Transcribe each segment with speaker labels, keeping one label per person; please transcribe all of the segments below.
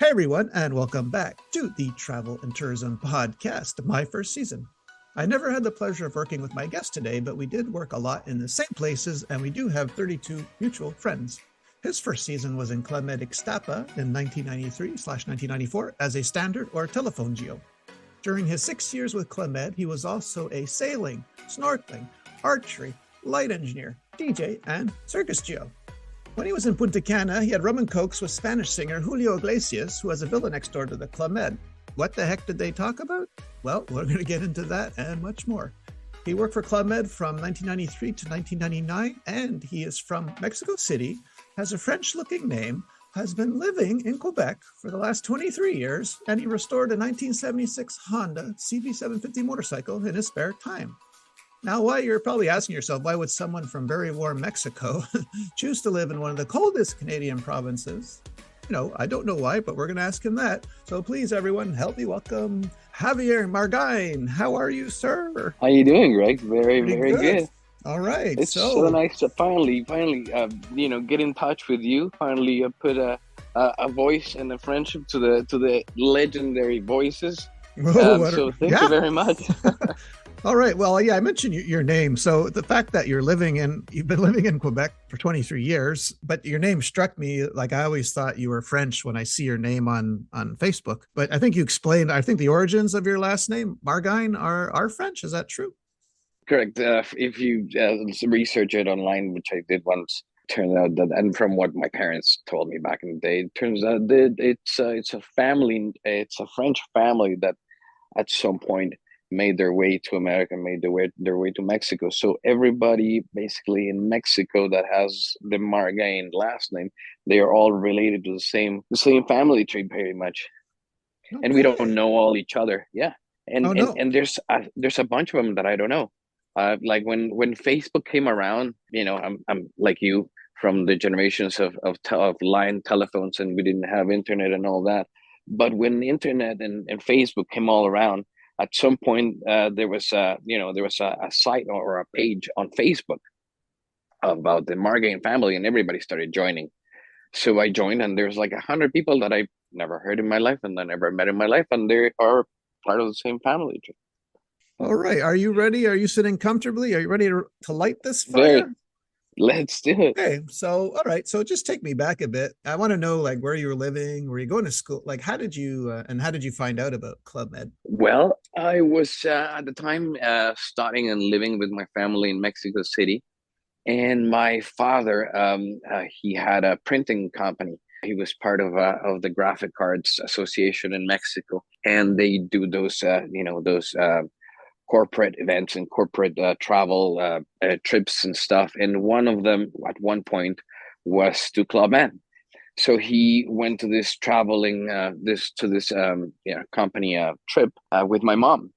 Speaker 1: Hi, everyone, and welcome back to the Travel and Tourism Podcast, my first season. I never had the pleasure of working with my guest today, but we did work a lot in the same places, and we do have 32 mutual friends. His first season was in Club Med Ixtapa in 1993/1994 as a standard or telephone geo. During his 6 years with Club Med, he was also a sailing, snorkeling, archery, light engineer, DJ, and circus geo. When he was in Punta Cana, he had rum and cokes with Spanish singer Julio Iglesias, who has a villa next door to the Club Med. What the heck did they talk about? Well, we're going to get into that and much more. He worked for Club Med from 1993 to 1999, and he is from Mexico City, has a French-looking name, has been living in Quebec for the last 23 years, and he restored a 1976 Honda CB750 motorcycle in his spare time. Now, why you're probably asking yourself, why would someone from very warm Mexico choose to live in one of the coldest Canadian provinces? I don't know why, but we're going to ask him that. So please, everyone, help me welcome Xavier Margain. How are you, sir?
Speaker 2: How you doing, Greg? Very good.
Speaker 1: All right.
Speaker 2: It's so nice to finally, get in touch with you. Finally, put a voice and a friendship to the legendary voices. So thank you very much.
Speaker 1: All right. Well, yeah, I mentioned your name. So the fact that you've been living in Quebec for 23 years, but your name struck me like I always thought you were French when I see your name on Facebook. But I think you explained, the origins of your last name, Margain, are French. Is that true?
Speaker 2: Correct. If you research it online, which I did once, turns out that, and from what my parents told me back in the day, it turns out that it's a family, it's a French family that at some point made their way to America, made their way to Mexico. So everybody basically in Mexico that has the Margain last name, they are all related to the same family tree pretty much. Okay. And we don't know all each other. Yeah. And there's a bunch of them that I don't know. Like when Facebook came around, I'm like you, from the generations of line telephones, and we didn't have internet and all that. But when the internet and Facebook came all around, at some point, there was a site or a page on Facebook about the Margain family, and everybody started joining. So I joined, and there's like 100 people that I've never heard in my life, and I never met in my life, and they are part of the same family.
Speaker 1: All right. Are you ready? Are you sitting comfortably? Are you ready to light this fire?
Speaker 2: Very. Let's do it.
Speaker 1: Okay. So, all right. So just take me back a bit. I want to know, like, where you were living, were you going to school? Like, how did you find out about Club Med?
Speaker 2: Well, I was at the time starting and living with my family in Mexico City. And my father, he had a printing company. He was part of the Graphic Cards Association in Mexico. And they do those corporate events and corporate travel trips and stuff. And one of them at one point was to Club Med. So he went to this traveling, company trip with my mom.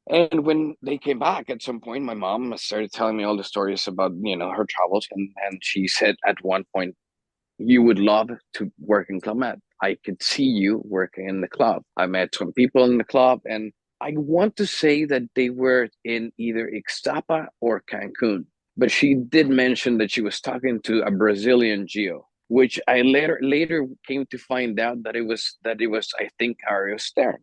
Speaker 2: And when they came back at some point, my mom started telling me all the stories about, her travels. And she said at one point, you would love to work in Club Med. I could see you working in the club. I met some people in the club, and I want to say that they were in either Ixtapa or Cancun, but she did mention that she was talking to a Brazilian geo, which I later came to find out that it was I think Ario Stern,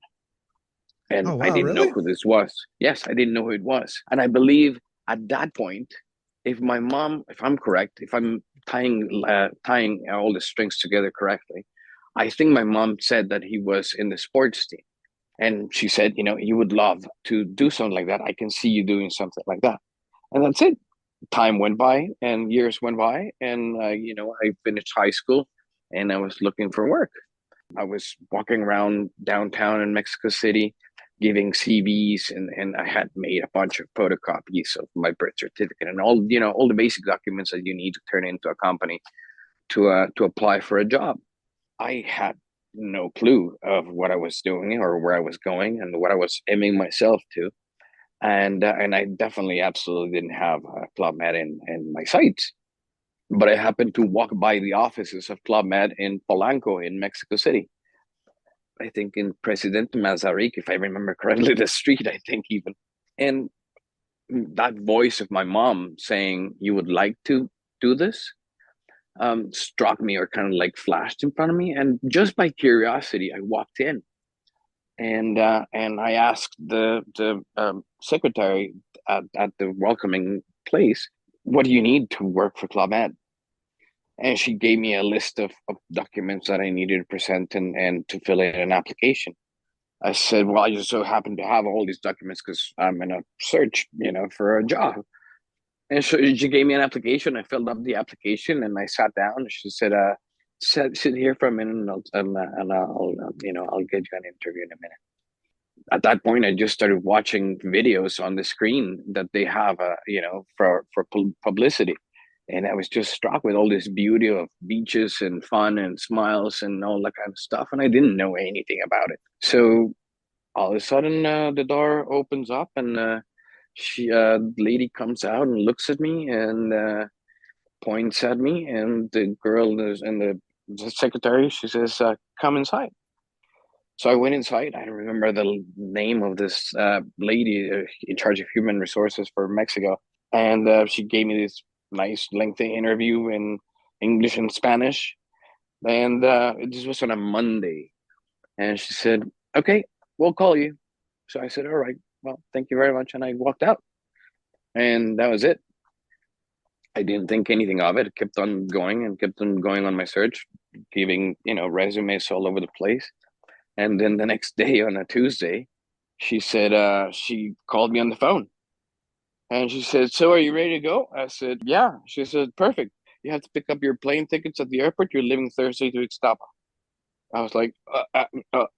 Speaker 2: and
Speaker 1: oh, wow,
Speaker 2: I didn't know who this was. Yes, I didn't know who it was, and I believe at that point, if I'm correct, if I'm tying all the strings together correctly, I think my mom said that he was in the sports team. And she said, you would love to do something like that. I can see you doing something like that. And that's it. Time went by and years went by. And, I finished high school and I was looking for work. I was walking around downtown in Mexico City, giving CVs, and I had made a bunch of photocopies of my birth certificate and all the basic documents that you need to turn into a company to apply for a job. I had no clue of what I was doing or where I was going and what I was aiming myself to. And I definitely absolutely didn't have Club Med in my sights. But I happened to walk by the offices of Club Med in Polanco in Mexico City. I think in Presidente Mazarik, if I remember correctly, the street, I think even. And that voice of my mom saying, you would like to do this? struck me or kind of like flashed in front of me. And just by curiosity, I walked in and I asked the secretary at the welcoming place, "What do you need to work for Club Med?" And she gave me a list of documents that I needed to present and to fill in an application. I said, "Well, I just so happen to have all these documents because I'm in a search, for a job." And so she gave me an application. I filled up the application and I sat down. She said, sit here for a minute and I'll get you an interview in a minute." At that point, I just started watching videos on the screen that they have, for publicity, and I was just struck with all this beauty of beaches and fun and smiles and all that kind of stuff, and I didn't know anything about it. So all of a sudden, the door opens up, and the lady comes out and looks at me and points at me, and the girl and the secretary, she says, "Come inside." So I went inside. I remember the name of this lady in charge of human resources for Mexico. And she gave me this nice, lengthy interview in English and Spanish. And this was on a Monday. And she said, "Okay, we'll call you." So I said, "All right, well, thank you very much." And I walked out. And that was it. I didn't think anything of it. I kept on going and kept on going on my search, giving, resumes all over the place. And then the next day on a Tuesday, she said, she called me on the phone and she said, "So are you ready to go?" I said, "Yeah." She said, "Perfect. You have to pick up your plane tickets at the airport. You're leaving Thursday to Ixtapa." I was like,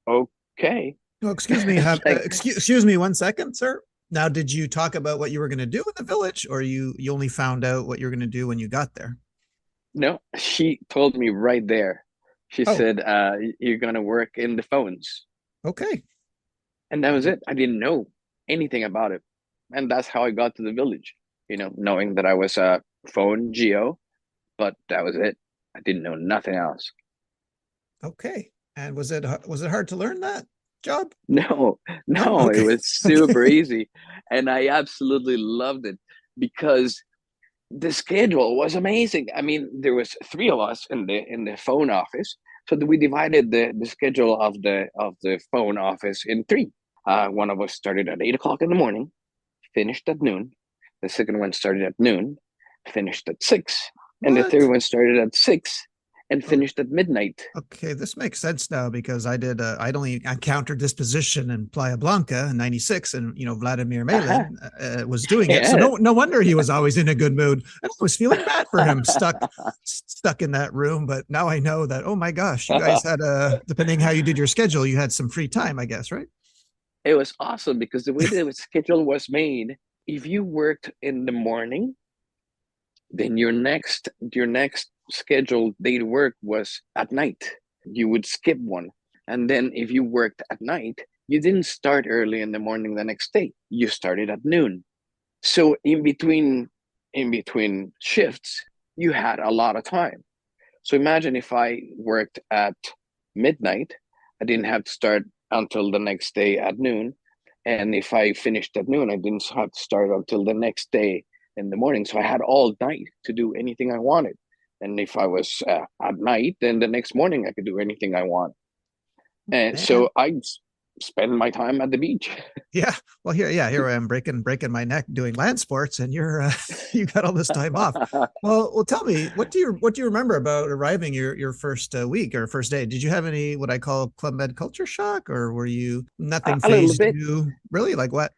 Speaker 2: okay.
Speaker 1: Oh, excuse me.
Speaker 2: Like,
Speaker 1: Excuse me 1 second, sir. Now, did you talk about what you were going to do in the village, or you only found out what you were going to do when you got there?
Speaker 2: no, she told me right there. She
Speaker 1: Oh,
Speaker 2: said, "You're going to work in the phones."
Speaker 1: okay.
Speaker 2: And that was it. I didn't know anything about it. And that's how I got to the village, knowing that I was a phone geo, but that was it. I didn't know nothing else.
Speaker 1: Okay. And was it hard to learn that job?
Speaker 2: No,
Speaker 1: No.
Speaker 2: no, it
Speaker 1: Okay.
Speaker 2: was super
Speaker 1: Okay.
Speaker 2: easy. And I absolutely loved it because the schedule was amazing. I mean, there was three of us in the phone office. So we divided the schedule of the phone office in three. One of us started at 8 o'clock in the morning, finished at noon. The second one started at noon, finished at 6. And the third
Speaker 1: What?
Speaker 2: one started at 6 and
Speaker 1: Oh,
Speaker 2: finished at midnight.
Speaker 1: okay, this makes sense now because I'd only encountered this position in Playa Blanca in '96, and Vladimir
Speaker 2: Uh-huh.
Speaker 1: Malin was doing it. So
Speaker 2: Yeah.
Speaker 1: no wonder he was always in a good mood. And I was feeling bad for him, stuck in that room. But now I know that, oh my gosh, you guys had depending how you did your schedule, you had some free time, I guess, right?
Speaker 2: It was awesome because the way the schedule was made, if you worked in the morning, then your next scheduled day to work was at night. You would skip one. And then if you worked at night, you didn't start early in the morning the next day. You started at noon. So in between shifts, you had a lot of time. So imagine if I worked at midnight, I didn't have to start until the next day at noon. And if I finished at noon, I didn't have to start until the next day in the morning. So I had all night to do anything I wanted. And if I was at night, then the next morning I could do anything I want. And
Speaker 1: Man.
Speaker 2: so I spend my time at the beach.
Speaker 1: Yeah. Well, here I am breaking my neck doing land sports, and you're you got all this time off. Well, tell me, what do you remember about arriving your first week or first day? Did you have any what I call Club Med culture shock, or were you nothing
Speaker 2: A little
Speaker 1: phased
Speaker 2: bit,
Speaker 1: you? Really? Like what?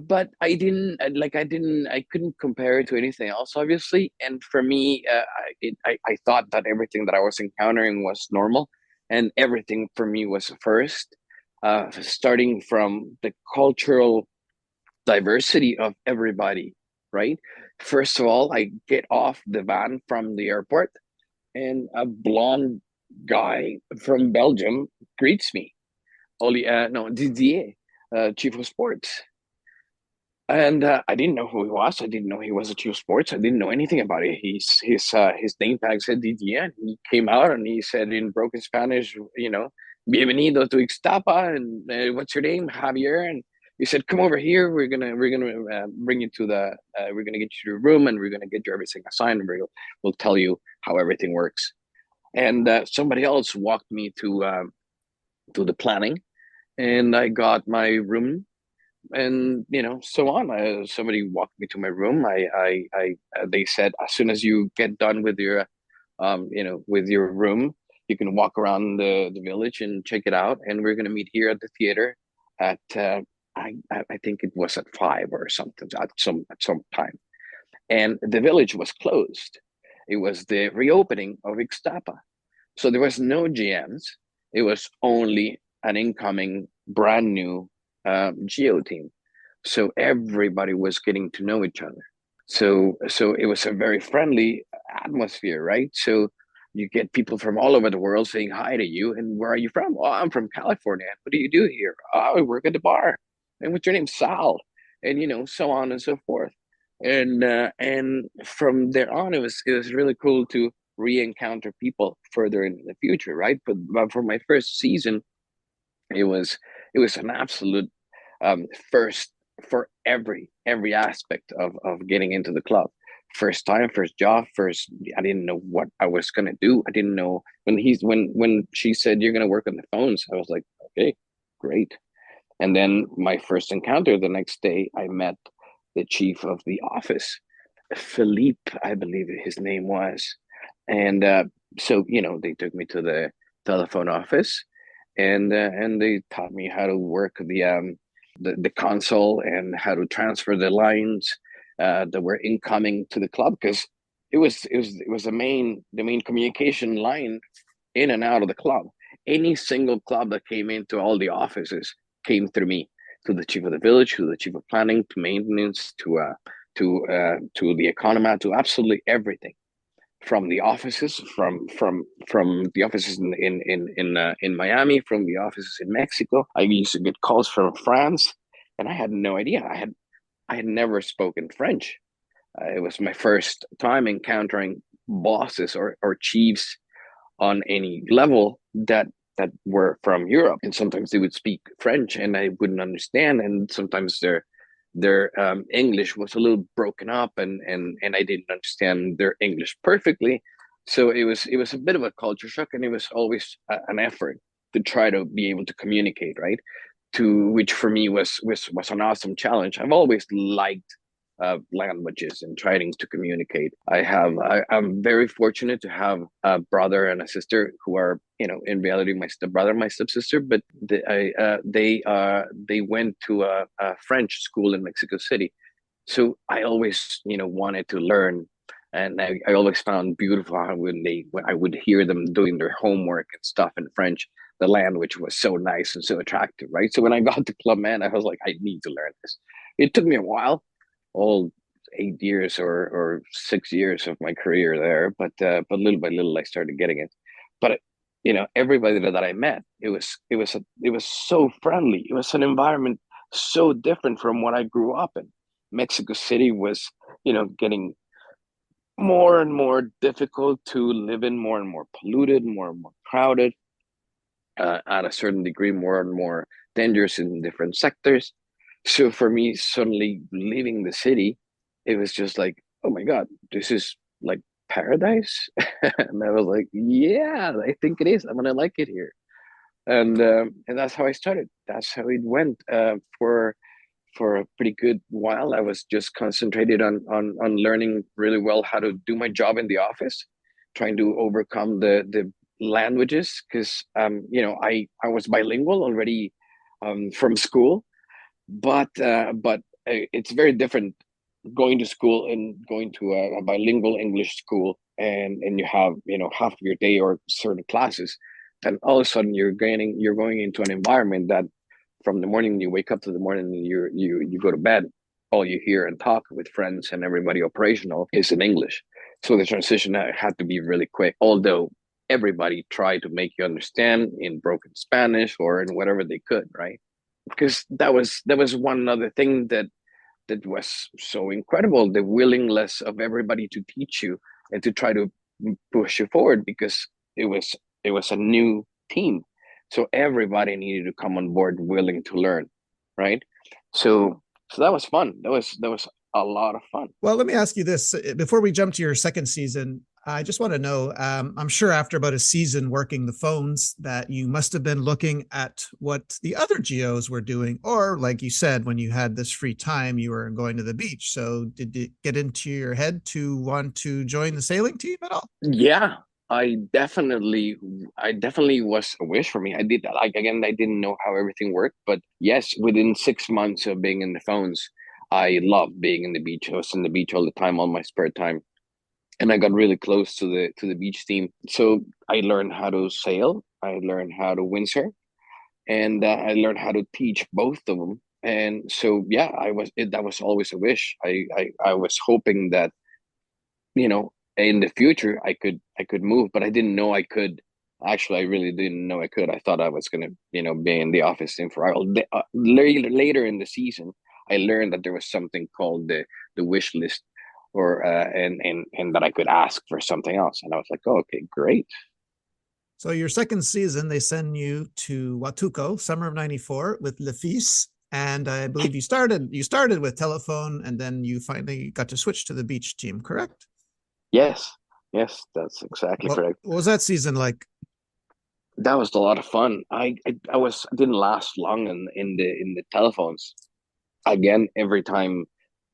Speaker 2: but I couldn't compare it to anything else, obviously. And for me, I thought that everything that I was encountering was normal, and everything for me was first. Starting from the cultural diversity of everybody, right? First of all, I get off the van from the airport, and a blonde guy from Belgium greets me. Oli, no, Didier, chief of sports. And I didn't know who he was. I didn't know he was a chief of sports. I didn't know anything about it. His name tag said Didier, and he came out and he said in broken Spanish, "Bienvenido to Ixtapa," and what's your name, Javier? And He said, "Come over here. We're gonna bring you to the we're gonna get you to a room, and we're gonna get you everything assigned, and we'll tell you how everything works." And somebody else walked me to the planning, and I got my room, and so on. Somebody walked me to my room. They said, as soon as you get done with your room, you can walk around the village and check it out, and we're gonna meet here at the theater at I think it was at 5 or something, at some time. And the village was closed. It was the reopening of Ixtapa, so there was no GMs. It was only an incoming brand new geo team. So everybody was getting to know each other. So it was a very friendly atmosphere, right? So you get people from all over the world saying hi to you. And where are you from? Oh, I'm from California. What do you do here? Oh, I work at the bar. And what's your name? Sal. And so on and so forth. And from there on, it was really cool to re-encounter people further in the future, right? But for my first season, it was an absolute first for every aspect of getting into the club. First time, first job, first. I didn't know what I was gonna do. I didn't know when she said you're gonna work on the phones. I was like, okay, great. And then my first encounter the next day, I met the chief of the office, Philippe, I believe his name was. And so they took me to the telephone office, and they taught me how to work the console and how to transfer the lines that were incoming to the club, because it was the main communication line in and out of the club. Any single club that came into all the offices came through me, to the chief of the village, to the chief of planning, to maintenance, to the economy, to absolutely everything, from the offices, from the offices in Miami, from the offices in Mexico. I used to get calls from France, and I had no idea. I had never spoken French. It was my first time encountering bosses or chiefs on any level that were from Europe, and sometimes they would speak French, and I wouldn't understand, and sometimes their English was a little broken up, and I didn't understand their English perfectly. So it was a bit of a culture shock, and it was always an effort to try to be able to communicate, right? To which for me was an awesome challenge. I've always liked languages and trying to communicate. I'm very fortunate to have a brother and a sister who are, in reality, my stepbrother, my stepsister, but they went to a French school in Mexico City. So I always, wanted to learn. And I always found beautiful how when I would hear them doing their homework and stuff in French, the language was so nice and so attractive, right? So when I got to Club Med, I was like, I need to learn this. It took me a while, all 8 years or 6 years of my career there, but little by little I started getting it. But everybody that I met, it was so friendly. It was an environment so different from what I grew up in. Mexico City was, getting more and more difficult to live in, more and more polluted, more and more crowded, at a certain degree, more and more dangerous in different sectors. So for me, suddenly leaving the city, it was just like, oh my God, this is like paradise. And I was like, yeah, I think it is. I'm gonna like it here. And that's how I started. That's how it went. For a pretty good while, I was just concentrated on learning really well how to do my job in the office, trying to overcome the languages, because I was bilingual already from school, but it's very different going to school and going to a bilingual English school, and you have half of your day or certain classes, and all of a sudden you're going into an environment that from the morning you wake up to the morning you go to bed, all you hear and talk with friends and everybody operational is in English. So the transition had to be really quick, although everybody tried to make you understand in broken Spanish or in whatever they could, right? Because that was one other thing that was so incredible, the willingness of everybody to teach you and to try to push you forward, because it was a new team, so everybody needed to come on board willing to learn, right? So that was fun. That was a lot of fun.
Speaker 1: Well, let me ask you this before we jump to your second season. I just want to know. I'm sure after about a season working the phones, that you must have been looking at what the other geos were doing, or like you said, when you had this free time, you were going to the beach. So, did it get into your head to want to join the sailing team at all?
Speaker 2: Yeah, I definitely was a wish for me. I did like again, I didn't know how everything worked, but yes, within 6 months of being in the phones, I loved being in the beach. I was in the beach all the time on my spare time, and I got really close to the beach team. So I learned how to sail, I learned how to windsurf, and I learned how to teach both of them. And so yeah, that was always a wish. I was hoping that in the future I could move, but I didn't know I could. Actually, I really didn't know I could. I thought I was gonna be in the office in for a while. Later in the season, I learned that there was something called the wish list, or and that I could ask for something else, and I was like, oh, okay, great.
Speaker 1: So, your second season, they send you to Watuco, summer of '94, with Le Fils, and I believe you started with telephone, and then you finally got to switch to the beach team. Correct?
Speaker 2: Yes, yes, that's exactly
Speaker 1: What
Speaker 2: correct.
Speaker 1: was that season like?
Speaker 2: That was a lot of fun. I didn't last long in the telephones. Again, every time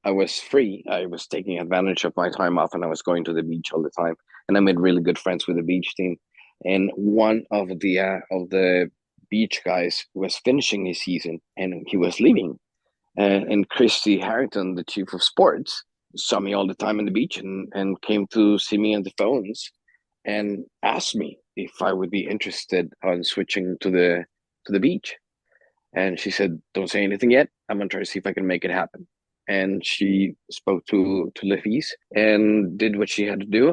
Speaker 2: I was free, I was taking advantage of my time off, and I was going to the beach all the time. And I made really good friends with the beach team. And one of the beach guys was finishing his season, and he was leaving. And Christy Harrington, the chief of sports, saw me all the time on the beach, and came to see me on the phones and asked me if I would be interested on switching to the beach. And she said, "Don't say anything yet. I'm gonna try to see if I can make it happen." And she spoke to Lefise and did what she had to do,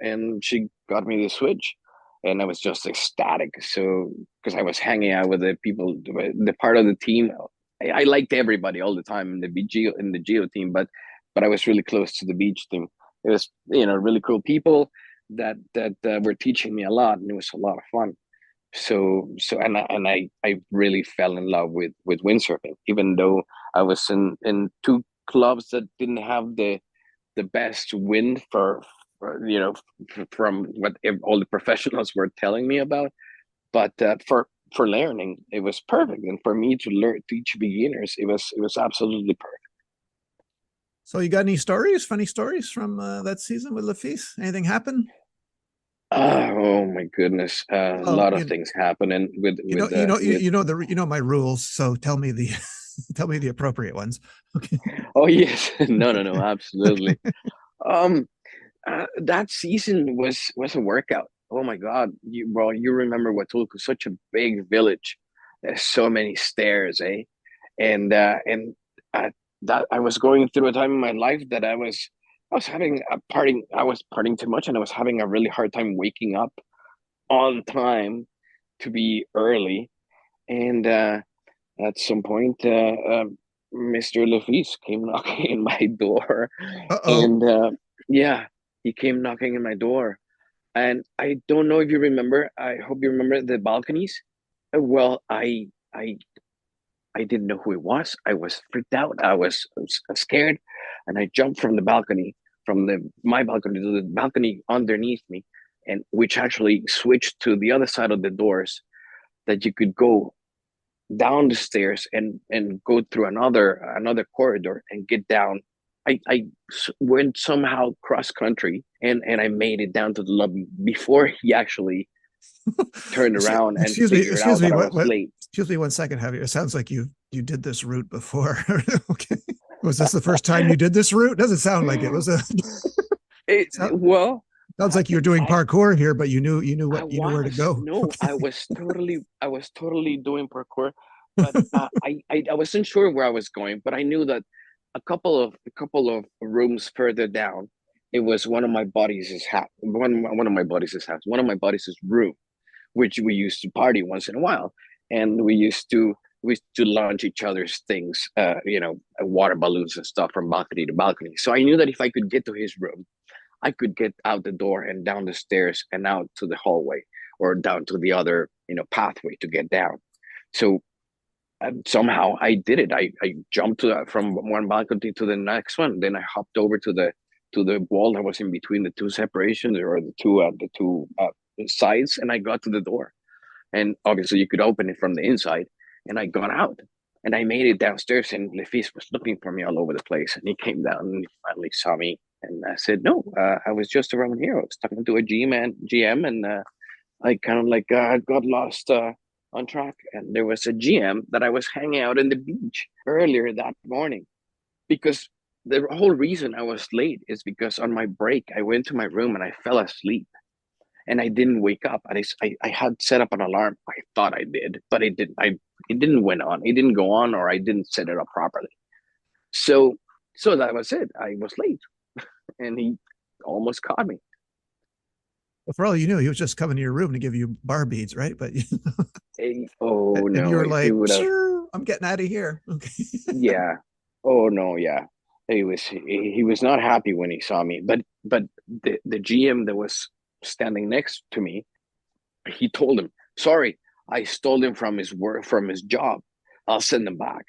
Speaker 2: and she got me the switch, and I was just ecstatic. So because I was hanging out with the people, the part of the team, I liked everybody all the time in the Geo team, but I was really close to the beach team. It was really cool people that were teaching me a lot, and it was a lot of fun. And I really fell in love with windsurfing, even though I was in two clubs that didn't have the best wind from what all the professionals were telling me about. But for learning, it was perfect, and for me to learn teach beginners, it was absolutely perfect.
Speaker 1: So, you got any stories, funny stories from that season with Le Fils? Anything happen?
Speaker 2: Oh my goodness, a
Speaker 1: Well,
Speaker 2: lot of things happening with
Speaker 1: you know,
Speaker 2: with
Speaker 1: you
Speaker 2: uh,
Speaker 1: know,
Speaker 2: with
Speaker 1: you know my rules. So, tell me the tell me the appropriate ones. Okay.
Speaker 2: oh yes, no, no, no,
Speaker 1: Okay.
Speaker 2: absolutely. Um, that season was a workout. Oh my God, you remember Huatulco, such a big village. There's so many stairs, eh? And uh, that I was going through a time in my life that I was having a partying. I was partying too much, and I was having a really hard time waking up on time to be early. And at some point, Mr. Lefis came knocking in my door,
Speaker 1: Uh-oh.
Speaker 2: and yeah, he came knocking in my door. And I don't know if you remember. I hope you remember the balconies. Well, I didn't know who it was. I was freaked out. I was scared, and I jumped from the balcony, from the my balcony to the balcony underneath me, and which actually switched to the other side of the doors, that you could go down the stairs and go through another corridor and get down. I went somehow cross country, and I made it down to the lobby before he actually turned around and
Speaker 1: Excuse me,
Speaker 2: figured
Speaker 1: excuse
Speaker 2: out
Speaker 1: me.
Speaker 2: that I was
Speaker 1: What?
Speaker 2: late.
Speaker 1: Excuse me 1 second, Javier. It sounds like you did this route before. Okay. Was this the first time you did this route? Doesn't sound like it. Was a
Speaker 2: It,
Speaker 1: sounds
Speaker 2: well,
Speaker 1: like you're doing
Speaker 2: I
Speaker 1: parkour here, but you knew
Speaker 2: I
Speaker 1: what you knew where to
Speaker 2: was
Speaker 1: go.
Speaker 2: no,
Speaker 1: Okay.
Speaker 2: I was totally doing parkour, but I wasn't sure where I was going, but I knew that a couple of rooms further down, it was one of my buddies' room, which we used to party once in a while, and we used to launch each other's things, water balloons and stuff from balcony to balcony. So I knew that if I could get to his room, I could get out the door and down the stairs and out to the hallway, or down to the other, pathway to get down. So somehow I did it. I jumped from one balcony to the next one. Then I hopped over to the wall that was in between the two separations, or the two sides, and I got to the door. And obviously, you could open it from the inside. And I got out, and I made it downstairs. And Lefis was looking for me all over the place. And he came down and he finally saw me. And I said, "No, I was just around here. I was talking to a GM, and I kind of like got lost on track. And there was a GM that I was hanging out on the beach earlier that morning, because the whole reason I was late is because on my break I went to my room and I fell asleep and I didn't wake up. And I had set up an alarm. I thought I did, but it didn't went on. It didn't go on, or I didn't set it up properly. So so that was it. I was late, and he almost caught me.
Speaker 1: Well, for all you knew, he was just coming to your room to give you bar beads, right? But
Speaker 2: Oh
Speaker 1: and you
Speaker 2: no,
Speaker 1: were
Speaker 2: if he
Speaker 1: like,
Speaker 2: would have,
Speaker 1: I'm getting out of here. Okay.
Speaker 2: yeah. Oh no, yeah. He was not happy when he saw me, but the GM that was standing next to me, he told him, "Sorry, I stole him from his work, from his job. I'll send him back."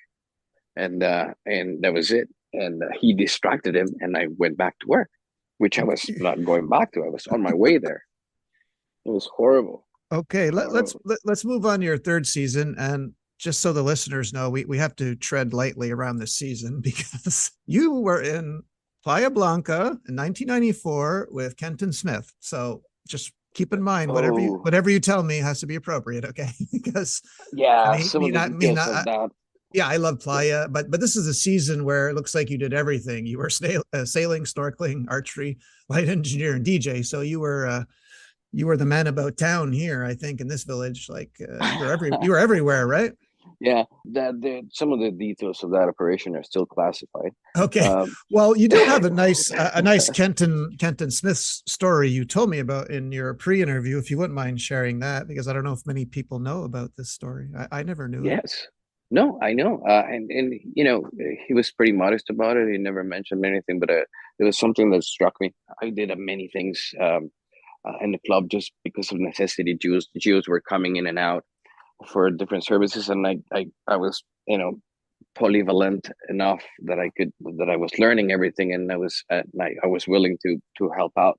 Speaker 2: And that was it. And he distracted him, and I went back to work, which I was not going back to. I was on my way there. It was horrible,
Speaker 1: Okay,
Speaker 2: horrible.
Speaker 1: let's move on to your third season, and just so the listeners know, we have to tread lightly around this season because you were in Playa Blanca in 1994 with Kenton Smith. So just keep in mind
Speaker 2: Oh,
Speaker 1: whatever you tell me has to be appropriate, okay? Because I
Speaker 2: yeah,
Speaker 1: mean,
Speaker 2: some of the details of that.
Speaker 1: yeah, I love
Speaker 2: Yeah,
Speaker 1: Playa, but this is a season where it looks like you did everything. You were sailing, snorkeling, archery, light engineer, and DJ. So you were the man about town here, I think, in this village. Like you were everywhere, right?
Speaker 2: yeah. Some of the details of that operation are still classified.
Speaker 1: Okay.
Speaker 2: Um,
Speaker 1: Well, you do have a nice Kenton Smith story you told me about in your pre-interview. If you wouldn't mind sharing that, because I don't know if many people know about this story. I never knew it.
Speaker 2: yes, no, I know, and you know, he was pretty modest about it. He never mentioned anything, but it was something that struck me. I did many things in the club just because of necessity. Jews were coming in and out for different services, and I was, you know, polyvalent enough that I was learning everything, and I was willing to help out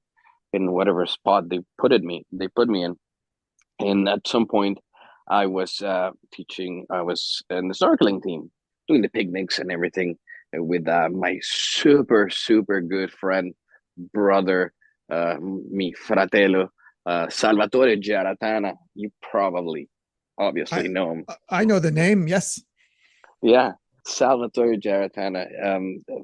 Speaker 2: in whatever spot they put me in. And at some point, I was teaching. I was in the snorkeling team, doing the picnics and everything with my super good friend, brother, mi fratello, Salvatore Giaratana. You probably,
Speaker 1: I
Speaker 2: obviously know him.
Speaker 1: I know the name. Yes.
Speaker 2: Yeah, Salvatore Giaratana,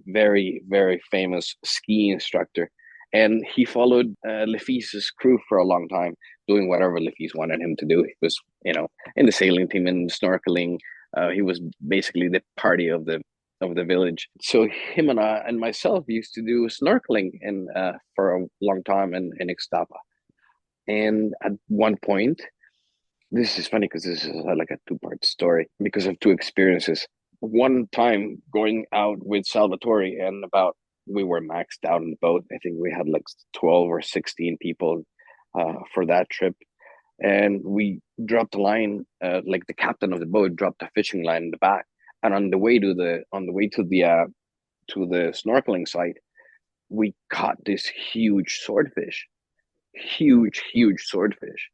Speaker 2: very famous ski instructor, and he followed Lefis's crew for a long time, doing whatever Lefis wanted him to do. He was, you know, in the sailing team and snorkeling. He was basically the party of the village. So him and I and myself used to do snorkeling in for a long time in Ixtapa. And at one point, this is funny because this is like a two-part story because of two experiences. One time going out with Salvatore, and about we were maxed out on the boat. I think we had like 12 or 16 people for that trip. And we dropped a line, like the captain of the boat dropped a fishing line in the back. And on the way to the snorkeling site, we caught this huge swordfish, huge swordfish.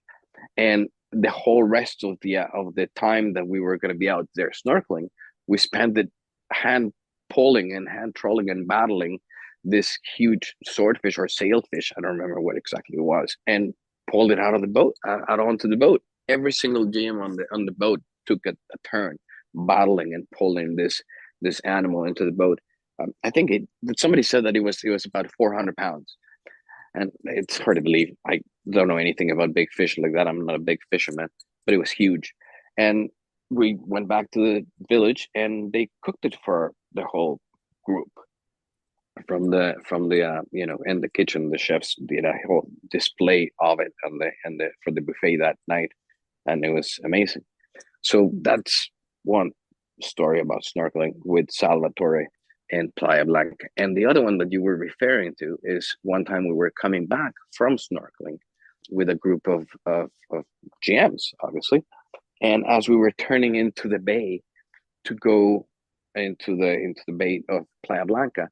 Speaker 2: And the whole rest of the time that we were going to be out there snorkeling, we spent it hand pulling and hand trolling and battling this huge swordfish or sailfish. I don't remember what exactly it was, and pulled it out of the boat, out onto the boat. Every single GM on the boat took a turn battling and pulling this animal into the boat. I think somebody said that it was about 400 pounds, and it's hard to believe. I don't know anything about big fish like that. I'm not a big fisherman, but it was huge. And we went back to the village, and they cooked it for the whole group. From the you know, in the kitchen, the chefs did a whole display of it and the for the buffet that night, and it was amazing. So that's one story about snorkeling with Salvatore and Playa Blanca. And the other one that you were referring to is one time we were coming back from snorkeling with a group of GMs, obviously. And as we were turning into the bay, to go into the bay of Playa Blanca,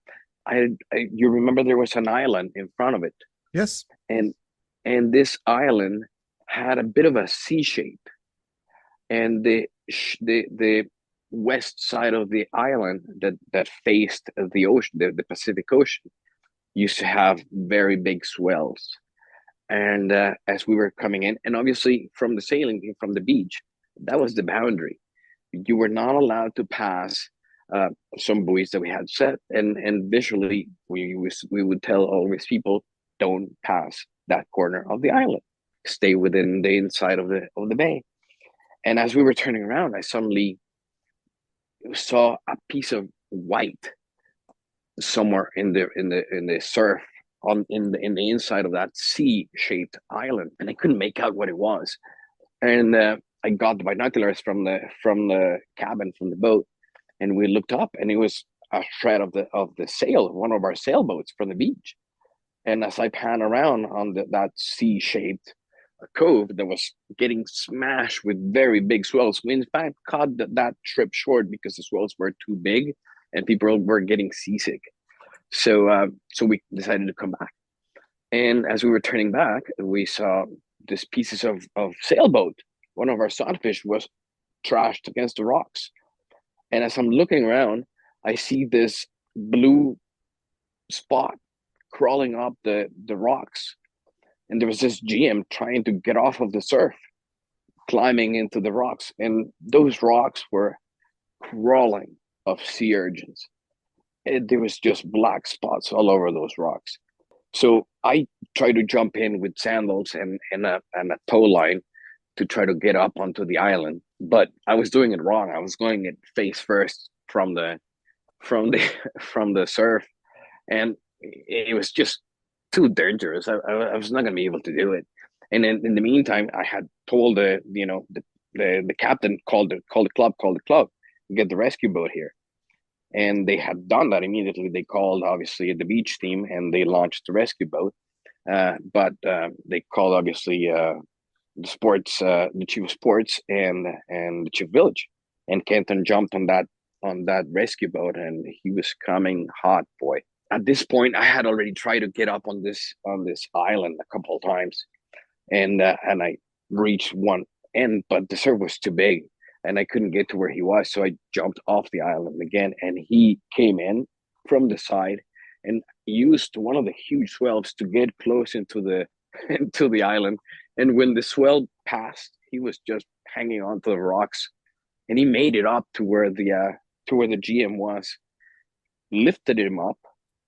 Speaker 2: you remember there was an island in front of it,
Speaker 1: Yes.
Speaker 2: and this island had a bit of a C shape, and the west side of the island that faced the ocean, the Pacific Ocean, used to have very big swells. And as we were coming in, and obviously from the sailing from the beach, that was the boundary. You were not allowed to pass some buoys that we had set, and visually we would tell all these people, don't pass that corner of the island, stay within the inside of the bay. And as we were turning around, I suddenly saw a piece of white somewhere in the surf on in the inside of that C-shaped island, and I couldn't make out what it was. And I got the binoculars from the cabin from the boat, and we looked up, and it was a shred of the sail, one of our sailboats from the beach. And as I pan around on that C-shaped cove that was getting smashed with very big swells, we in fact cut that trip short because the swells were too big and people were getting seasick. So we decided to come back. And as we were turning back, we saw these pieces of sailboat. One of our sunfish was trashed against the rocks. And as I'm looking around, I see this blue spot crawling up the rocks. And there was this GM trying to get off of the surf, climbing into the rocks. And those rocks were crawling of sea urchins. There was just black spots all over those rocks. So I tried to jump in with sandals and a tow line to try to get up onto the island, but I was doing it wrong. I was going it face first from the from the surf, and it was just too dangerous. I was not going to be able to do it. And in the meantime, I had told the captain, called the club, get the rescue boat here. And they had done that immediately. They called obviously the beach team and they launched the rescue boat. But they called obviously the chief of sports and the chief of village. And Kenton jumped on that rescue boat, and he was coming hot, boy. At this point, I had already tried to get up on this island a couple of times, and I reached one end, but the surf was too big and I couldn't get to where he was. So I jumped off the island again, and he came in from the side and used one of the huge swells to get close into the into the island. And when the swell passed, he was just hanging onto the rocks, and he made it up to where the GM was, lifted him up,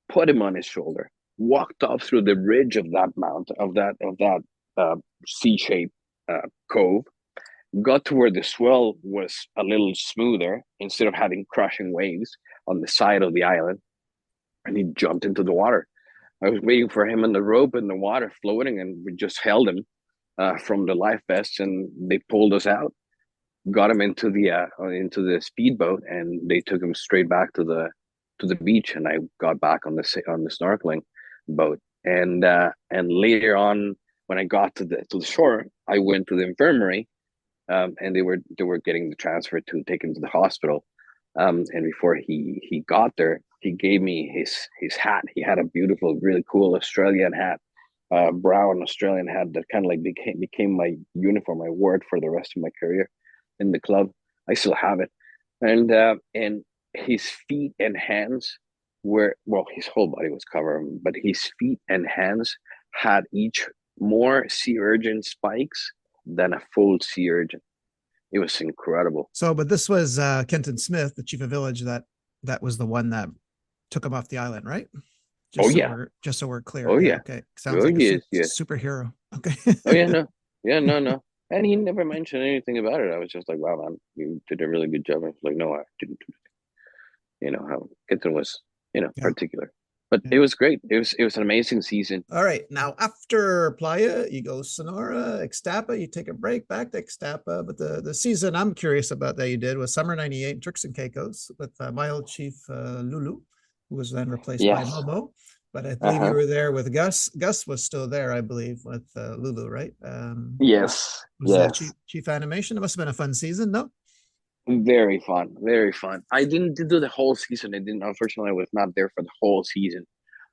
Speaker 2: put him on his shoulder, walked up through the ridge of that mountain of that C-shaped cove, got to where the swell was a little smoother instead of having crushing waves on the side of the island, and he jumped into the water. I was waiting for him in the rope in the water floating, and we just held him from the life vests, and they pulled us out, got him into the speedboat, and they took him straight back to the beach, and I got back on the snorkeling boat. And later on, when I got to the shore, I went to the infirmary, and they were getting the transfer to take him to the hospital. And before he got there, he gave me his hat. He had a beautiful, really cool Australian hat, brown Australian hat that kind of like became my uniform. I wore it for the rest of my career in the club. I still have it. And his feet and hands were, well, his whole body was covered, but his feet and hands had each more sea urchin spikes than a full sea urchin. It was incredible.
Speaker 1: So, but this was Kenton Smith, the chief of village, that was the one that took him off the island, right? Just so we're clear.
Speaker 2: Oh yeah.
Speaker 1: Okay. Sounds like a superhero. Okay.
Speaker 2: Oh yeah, no. Yeah, no. And he never mentioned anything about it. I was just like, wow, man, you did a really good job. I was like, no, I didn't. How Kenton was, particular. But it was great. It was an amazing season.
Speaker 1: All right. Now, after Playa, you go Sonora, Ixtapa, you take a break back to Ixtapa. But the season I'm curious about that you did was summer 98, Turks and Caicos with my old chief, Lulu, who was then replaced by Momo. But I believe you were there with Gus. Gus was still there, I believe, with Lulu, right?
Speaker 2: Yes.
Speaker 1: Was that chief animation? It must have been a fun season, no?
Speaker 2: Very fun, very fun. I didn't do the whole season. I didn't, unfortunately, I was not there for the whole season,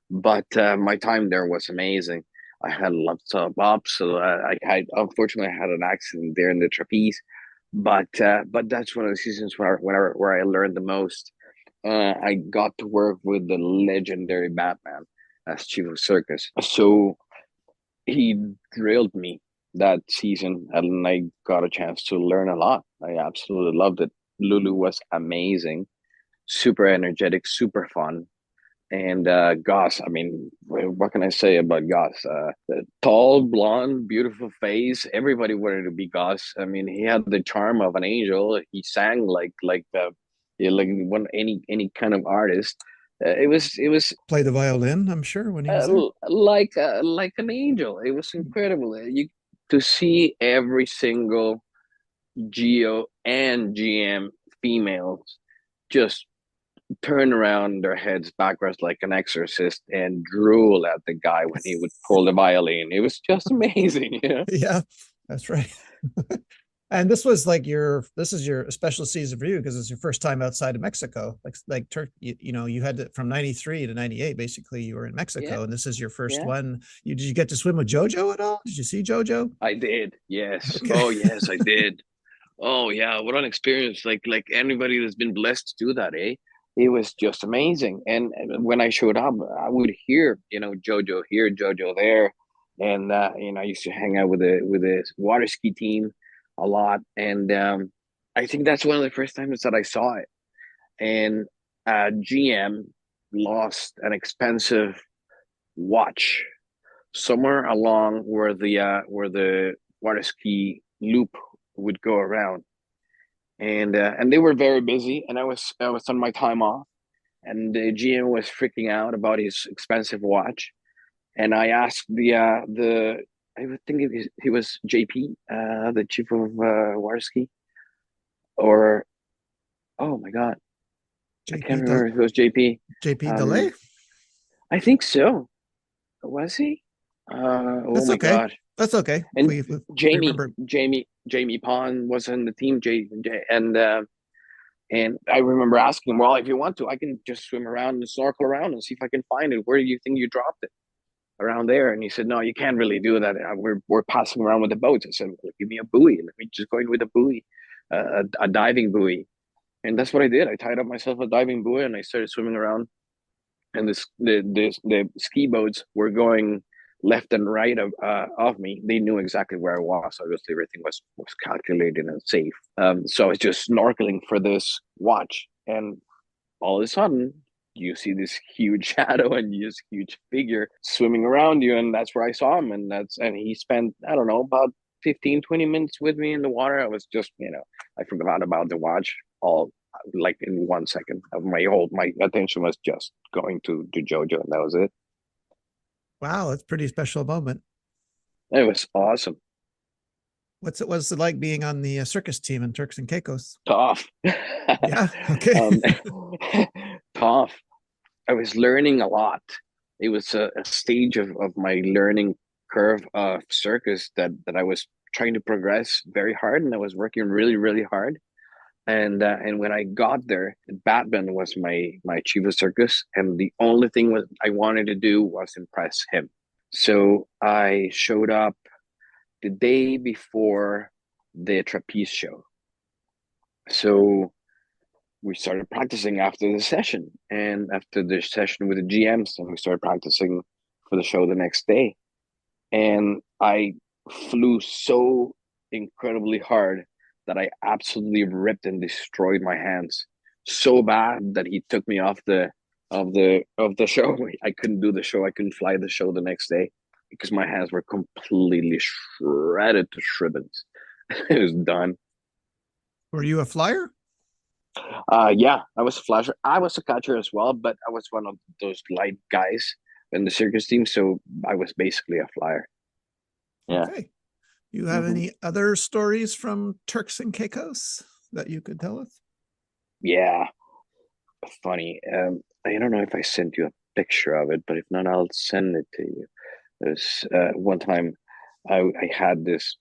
Speaker 2: but my time there was amazing. I had lots of ups. So I unfortunately I had an accident there in the trapeze, but that's one of the seasons where I learned the most. I got to work with the legendary Batman as chief of circus. So he drilled me that season, and I got a chance to learn a lot. I absolutely loved it. Lulu was amazing, super energetic, super fun. And Goss, I mean, what can I say about Goss? Tall, blonde, beautiful face. Everybody wanted to be Goss. I mean, he had the charm of an angel. He sang yeah, like one any kind of artist. It was
Speaker 1: Play the violin, I'm sure, when he was there.
Speaker 2: like an angel. It was incredible. You to see every single Geo and GM females just turn around their heads backwards like an exorcist and drool at the guy when he would pull the violin. It was just amazing, you know.
Speaker 1: Yeah, that's right. And this is your special season for you because it's your first time outside of Mexico. Like Turk, you had to, from 93 to 98, basically you were in
Speaker 2: Yeah,
Speaker 1: Mexico, and this is your first
Speaker 2: yeah.
Speaker 1: one. Did you get to swim with JoJo at all? Did you see JoJo?
Speaker 2: I did. Yes.
Speaker 1: Okay.
Speaker 2: Oh, yes, I did. Oh, yeah. What an experience! Like anybody that's been blessed to do that, eh? It was just amazing. And when I showed up, I would hear, JoJo here, JoJo there, and I used to hang out with the water ski team a lot, and I think that's one of the first times that I saw it. And GM lost an expensive watch somewhere along where the water ski loop would go around, and they were very busy, and I was on my time off, and the GM was freaking out about his expensive watch, and I asked the I would think he was JP, the chief of water ski, or oh my god, I can't
Speaker 1: JP
Speaker 2: remember if it was JP.
Speaker 1: JP
Speaker 2: Um,
Speaker 1: Delay.
Speaker 2: I think so. Was he? Oh
Speaker 1: That's
Speaker 2: my
Speaker 1: okay.
Speaker 2: god.
Speaker 1: That's okay.
Speaker 2: And
Speaker 1: We
Speaker 2: Jamie,
Speaker 1: remember.
Speaker 2: Jamie Pond was in the team. And I remember asking him, well, if you want to, I can just swim around and snorkel around and see if I can find it. Where do you think you dropped it? Around there. And he said, no, you can't really do that. We're passing around with the boats. I said, well, give me a buoy. Let me just go in with a buoy, a diving buoy. And that's what I did. I tied up myself a diving buoy and I started swimming around. And the ski boats were going left and right of me. They knew exactly where I was. Obviously, everything was calculated and safe. So I was just snorkeling for this watch, and all of a sudden, you see this huge shadow and this huge figure swimming around you, and that's where I saw him. And he spent, I don't know, about 15-20 minutes with me in the water. I was just, I forgot about the watch all like in 1 second. My attention was just going to JoJo, and that was it.
Speaker 1: Wow, that's a pretty special moment.
Speaker 2: It was awesome.
Speaker 1: What's it like being on the circus team in Turks and Caicos?
Speaker 2: Tough.
Speaker 1: Yeah. Okay.
Speaker 2: um, tough. I was learning a lot. It was a stage of my learning curve of circus that I was trying to progress very hard, and I was working really, really hard. And when I got there, Batman was my chief of circus, and the only thing was I wanted to do was impress him. So I showed up the day before the trapeze show. So we started practicing after the session, and after the session with the GMs, and we started practicing for the show the next day. And I flew so incredibly hard that I absolutely ripped and destroyed my hands so bad that he took me off the show. I couldn't do the show. I couldn't fly the show the next day because my hands were completely shredded to shrivels. It was done.
Speaker 1: Were you a flyer?
Speaker 2: Yeah, I was a flasher. I was a catcher as well, but I was one of those light guys in the circus team, so I was basically a flyer. Yeah.
Speaker 1: Okay. You have
Speaker 2: Hmm.
Speaker 1: any other stories from Turks and Caicos that you could tell us?
Speaker 2: Yeah, funny. I don't know if I sent you a picture of it, but if not, I'll send it to you. There's one time I had this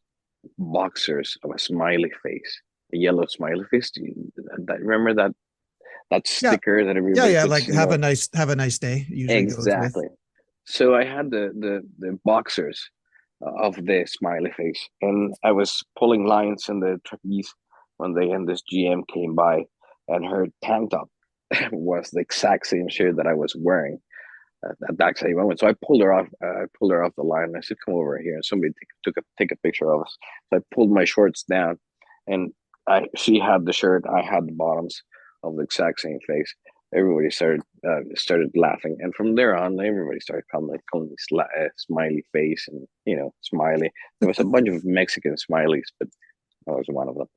Speaker 2: boxers of a smiley face. a yellow smiley face. Remember that
Speaker 1: Yeah.
Speaker 2: sticker that
Speaker 1: Yeah,
Speaker 2: everybody
Speaker 1: yeah.
Speaker 2: puts
Speaker 1: Like
Speaker 2: in their
Speaker 1: have a nice day usually goes with.
Speaker 2: exactly. So I had the boxers of the smiley face, and I was pulling lines in the trapeze one day, and this GM came by, and her tank top was the exact same shirt that I was wearing at that same moment. So I pulled her off. I pulled her off the line. And I said, "Come over here." And somebody take a picture of us. So I pulled my shorts down, and she had the shirt. I had the bottoms of the exact same face. Everybody started laughing, and from there on, everybody started calling me smiley face, and smiley. There was a bunch of Mexican smileys, but I was one of them.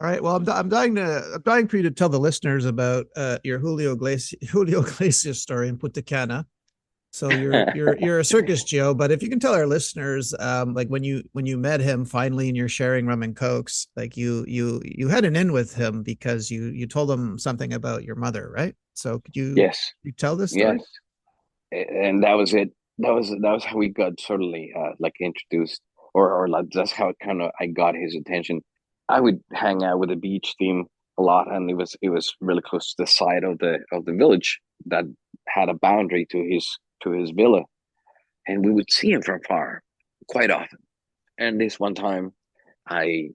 Speaker 1: All right. Well, I'm dying for you to tell the listeners about your Julio Iglesias story in Punta Cana. So you're a circus Geo, but if you can tell our listeners, like when you met him finally and you're sharing rum and cokes, like you had an in with him because you told him something about your mother, right? So could
Speaker 2: Yes,
Speaker 1: you tell this
Speaker 2: yes,
Speaker 1: story?
Speaker 2: and that was it. That was how we got suddenly like introduced, or like that's how it kind of I got his attention. I would hang out with the beach team a lot, and it was really close to the side of the village that had a boundary to his villa, and we would see him from far quite often. And this one time, I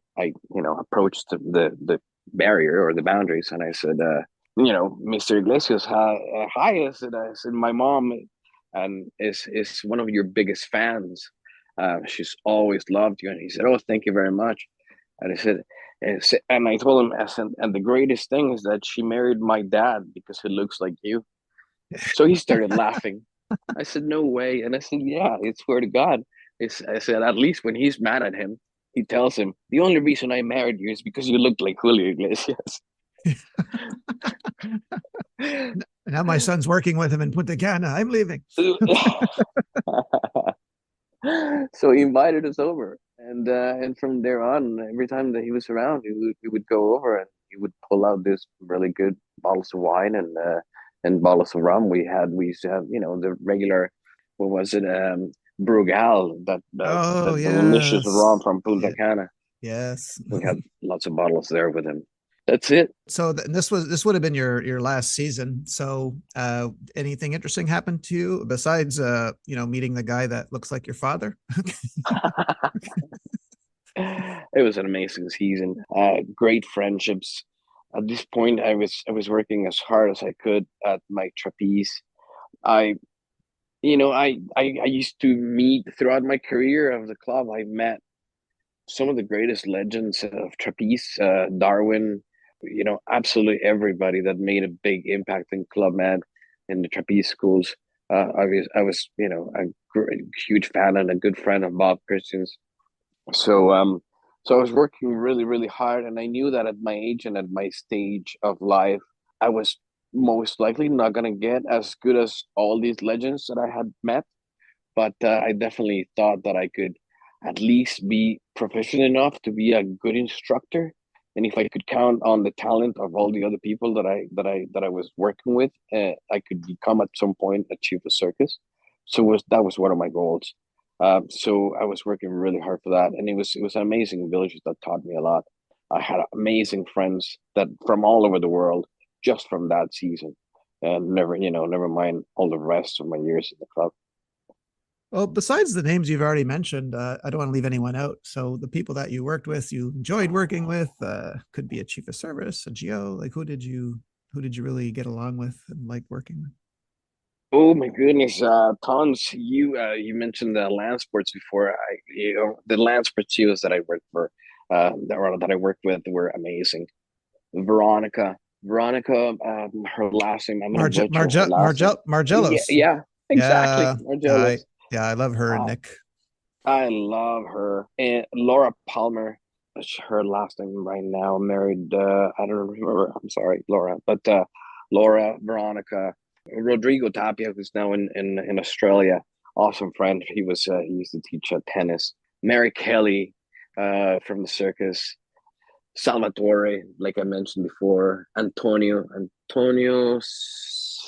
Speaker 2: approached the barrier or the boundaries, and I said, Mr. Iglesias, hi. I said, my mom and is one of your biggest fans. She's always loved you. And he said, oh, thank you very much. And I said, and I told him, I said, and the greatest thing is that she married my dad because he looks like you. So he started laughing. I said, no way. And I said, yeah, I swear to God. I said, at least when he's mad at him, he tells him, the only reason I married you is because you looked like Julio Iglesias.
Speaker 1: Now my son's working with him in Punta Cana. I'm leaving.
Speaker 2: So he invited us over. And from there on, every time that he was around, he would go over and he would pull out this really good bottles of wine and bottles of rum. We used to have, the regular, what was it, Brugal,
Speaker 1: Oh
Speaker 2: that delicious rum
Speaker 1: yes,
Speaker 2: from Punta
Speaker 1: yeah,
Speaker 2: Cana.
Speaker 1: yes.
Speaker 2: We had lots of bottles there with him. That's it.
Speaker 1: So this would have been your last season. So anything interesting happened to you besides meeting the guy that looks like your father?
Speaker 2: It was an amazing season. Great friendships. At this point, I was working as hard as I could at my trapeze. I I used to meet throughout my career of the club. I met some of the greatest legends of trapeze, Darwin, absolutely everybody that made a big impact in Club Med in the trapeze schools. I was huge fan and a good friend of Bob Christian's. So so I was working really, really hard, and I knew that at my age and at my stage of life, I was most likely not gonna get as good as all these legends that I had met, but I definitely thought that I could at least be proficient enough to be a good instructor. And if I could count on the talent of all the other people that I was working with, I could become at some point a chief of circus. So that was one of my goals. So I was working really hard for that, and it was an amazing village that taught me a lot. I had amazing friends that from all over the world just from that season, and never mind all the rest of my years in the club.
Speaker 1: Well, besides the names you've already mentioned, I don't want to leave anyone out. So the people that you worked with, you enjoyed working with, could be a chief of service, a GO. Like who did you really get along with and like working with?
Speaker 2: Oh my goodness, tons. You mentioned the land sports before. The land sports CEOs that I worked for, that I worked with were amazing. Veronica, her last name. I'm gonna butcher her last name. Yeah,
Speaker 1: Margellos.
Speaker 2: yeah, exactly.
Speaker 1: Yeah,
Speaker 2: Margellis.
Speaker 1: I love her and
Speaker 2: Uh,
Speaker 1: Nick.
Speaker 2: I love her. And Laura Palmer, her last name right now. Married. I don't remember. I'm sorry, Laura, but Laura, Veronica, Rodrigo Tapia, who's now in Australia. Awesome friend. He used to teach tennis. Mary Kelly, from the circus. Salvatore, like I mentioned before. Antonio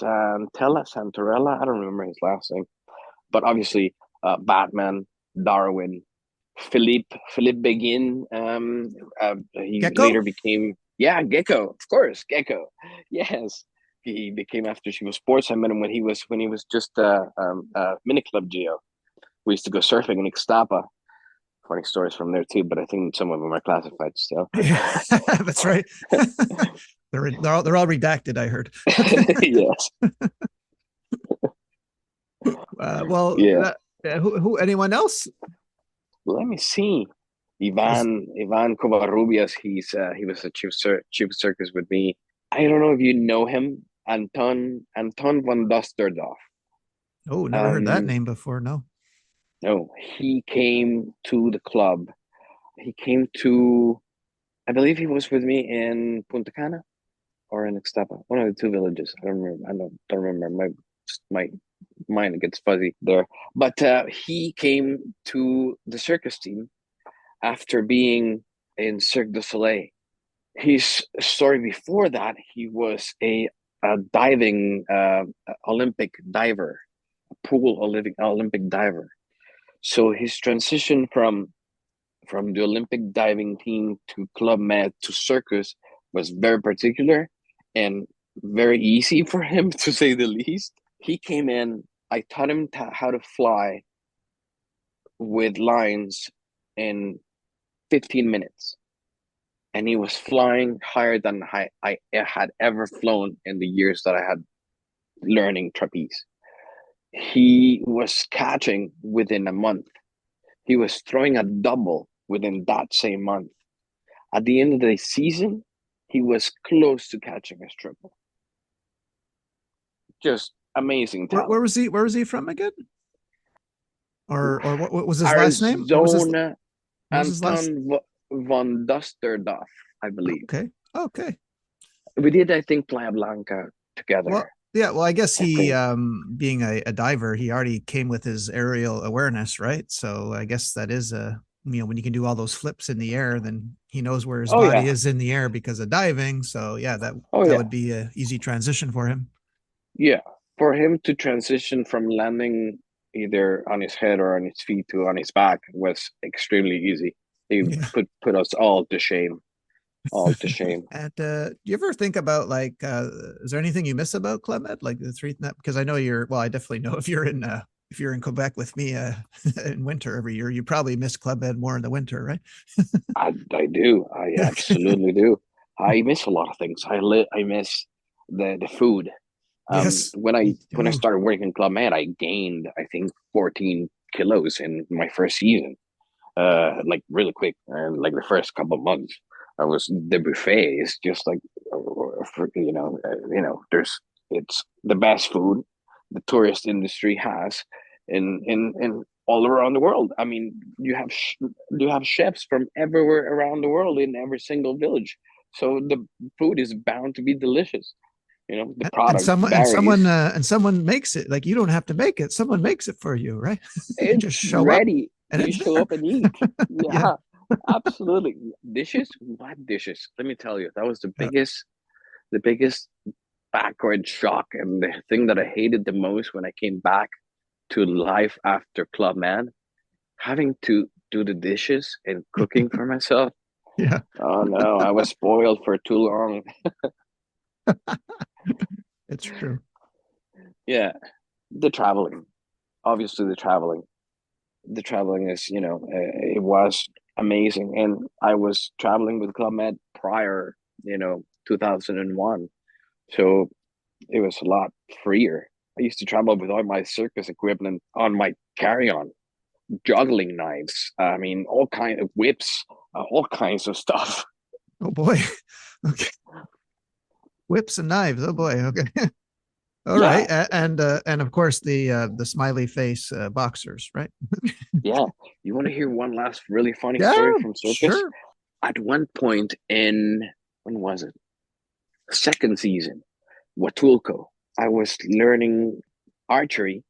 Speaker 2: Santorella. I don't remember his last name, but obviously Batman, Darwin, Philippe Begin. He
Speaker 1: Gecko?
Speaker 2: later became, yeah, Gecko, of course, Gecko. Yes, he became after she was sports. I met him when he was just mini club Geo. We used to go surfing in Ixtapa. Funny stories from there too, but I think some of them are classified still.
Speaker 1: Yeah, that's right. They're all redacted, I heard.
Speaker 2: Yes.
Speaker 1: Well,
Speaker 2: Yeah.
Speaker 1: who anyone else?
Speaker 2: Let me see.
Speaker 1: Was
Speaker 2: Ivan Covarrubias. He was a chief of circus with me. I don't know if you know him, Anton von Dusterdorf.
Speaker 1: Oh, never heard that
Speaker 2: Um,
Speaker 1: name before. No.
Speaker 2: no, he came to the club. He came to, I believe he was with me in Punta Cana or in Ixtapa, one of the two villages. I don't remember. I don't remember. My mind gets fuzzy there. But he came to the circus team after being in Cirque du Soleil. His story before that, he was a diving Olympic diver, a pool Olympic diver. So his transition from the Olympic diving team to Club Med to circus was very particular and very easy for him, to say the least. He came in, I taught him how to fly with lines in 15 minutes. And he was flying higher than I had ever flown in the years that I had learning trapeze. He was catching within a month. He was throwing a double within that same month. At the end of the season, he was close to catching his triple. Just amazing
Speaker 1: Where
Speaker 2: talent.
Speaker 1: was he? Where was he from again? Or what was his last name?
Speaker 2: Arizona,
Speaker 1: What was his last?
Speaker 2: Anton von Dusterdorf, I believe.
Speaker 1: Okay. Okay.
Speaker 2: We did, I think, Playa Blanca
Speaker 1: Well,
Speaker 2: together.
Speaker 1: yeah. Well, I guess
Speaker 2: I
Speaker 1: he,
Speaker 2: think.
Speaker 1: being a diver, he already came with his aerial awareness, right? So I guess that is when you can do all those flips in the air, then he knows where his
Speaker 2: Oh
Speaker 1: body
Speaker 2: yeah.
Speaker 1: is in the air because of diving. So yeah, that
Speaker 2: Oh
Speaker 1: that
Speaker 2: yeah.
Speaker 1: would be a easy transition for him.
Speaker 2: Yeah, for him to transition from landing either on his head or on his feet to on his back was extremely easy. He
Speaker 1: Yeah.
Speaker 2: put us all to shame, all to shame.
Speaker 1: And do you ever think about like, is there anything you miss about Club Med? Like the three, because I know well, I definitely know if you're in Quebec with me in winter every year, you probably miss Club Med more in the winter, right?
Speaker 2: I do. I absolutely do. I miss a lot of things. I miss the food.
Speaker 1: Yes, me
Speaker 2: When I
Speaker 1: too.
Speaker 2: started working in Club Med, I gained I think 14 kilos in my first season. Like really quick, and like the first couple of months, I was the buffet is just like, there's it's the best food the tourist industry has in all around the world. I mean, you have chefs from everywhere around the world in every single village, so the food is bound to be delicious. The
Speaker 1: And
Speaker 2: product
Speaker 1: someone and
Speaker 2: varies.
Speaker 1: someone uh, and someone makes it. Like you don't have to make it. Someone makes it for you, right? You just
Speaker 2: It's
Speaker 1: show up
Speaker 2: ready.
Speaker 1: and
Speaker 2: You
Speaker 1: it's
Speaker 2: show
Speaker 1: there.
Speaker 2: up and eat.
Speaker 1: Yeah.
Speaker 2: Yeah, absolutely. Dishes? What dishes? Let me tell you, that was
Speaker 1: Yeah.
Speaker 2: the biggest backward shock, and the thing that I hated the most when I came back to life after Club Man, having to do the dishes and cooking for myself.
Speaker 1: Yeah.
Speaker 2: Oh no, I was spoiled for too long.
Speaker 1: It's true.
Speaker 2: Yeah, the traveling. Obviously, the traveling. The traveling is, it was amazing. And I was traveling with Club Med prior, 2001. So it was a lot freer. I used to travel with all my circus equipment on my carry-on, juggling knives. I mean, all kinds of whips, all kinds of stuff.
Speaker 1: Oh boy. Okay. Whips and knives. Oh boy. Okay. All right.
Speaker 2: Yeah,
Speaker 1: And of course the smiley face boxers, right?
Speaker 2: yeah. You want to hear one last really funny
Speaker 1: Yeah,
Speaker 2: story from circus?
Speaker 1: sure.
Speaker 2: At one point in, when was it? Second season, Watulco. I was learning archery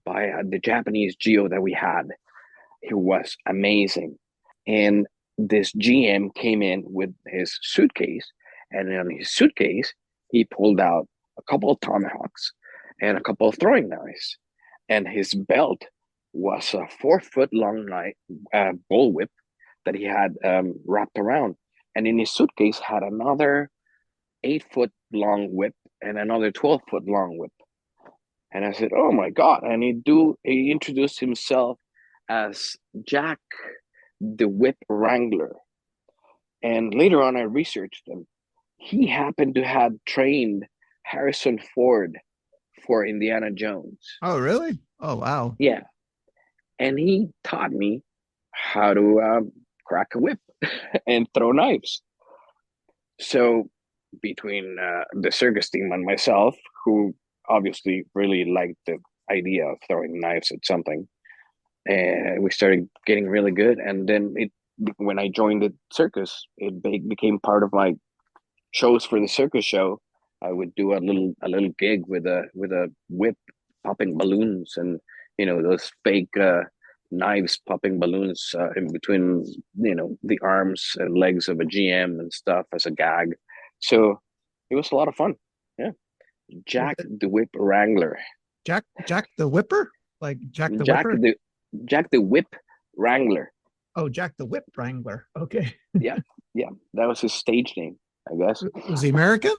Speaker 2: by the Japanese geo that we had. He was amazing. And this GM came in with his suitcase, and on his suitcase, he pulled out a couple of tomahawks and a couple of throwing knives. And his belt was a 4 foot long bull whip that he had wrapped around, and in his suitcase had another 8 foot long whip and another 12 foot long whip. And I said, "Oh my God!" And he introduced himself as Jack the Whip Wrangler. And later on, I researched him. He happened to have trained Harrison Ford for Indiana Jones.
Speaker 1: Oh, really? Oh, wow.
Speaker 2: Yeah, and he taught me how to crack a whip and throw knives. So between the circus team and myself, who obviously really liked the idea of throwing knives at something, and we started getting really good. And then when I joined the circus, it became part of my shows for the circus show. I would do a little gig with a whip, popping balloons, and those fake knives popping balloons in between the arms and legs of a GM and stuff as a gag. So it was a lot of fun. Yeah,
Speaker 1: Was
Speaker 2: Jack
Speaker 1: it
Speaker 2: the Whip Wrangler,
Speaker 1: Jack the Whipper? Like Jack the
Speaker 2: Jack
Speaker 1: Whipper?
Speaker 2: the Jack the Whip Wrangler.
Speaker 1: Oh, Jack the Whip Wrangler. Okay.
Speaker 2: Yeah, yeah, that was his stage name, I guess.
Speaker 1: Was he American?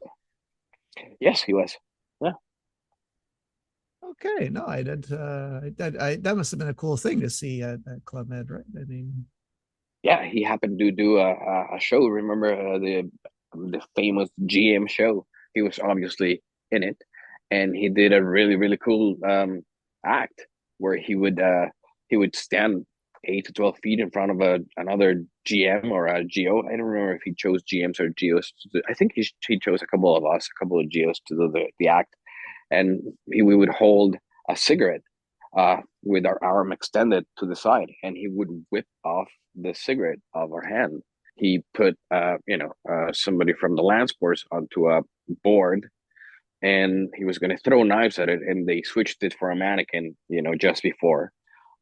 Speaker 2: Yes, he was. Yeah,
Speaker 1: Okay. No, I did. That must have been a cool thing to see at Club Med, right? I mean,
Speaker 2: yeah. He happened to do a show. Remember the famous GM show? He was obviously in it, and he did a really cool act where he would stand 8 to 12 feet in front of another GM or a GO. I don't remember if he chose GMs or GOs. I think he chose a couple of us, a couple of GOs to do the act, and we would hold a cigarette with our arm extended to the side, and he would whip off the cigarette of our hand. He put, somebody from the land sports onto a board, and he was going to throw knives at it, and they switched it for a mannequin, just before.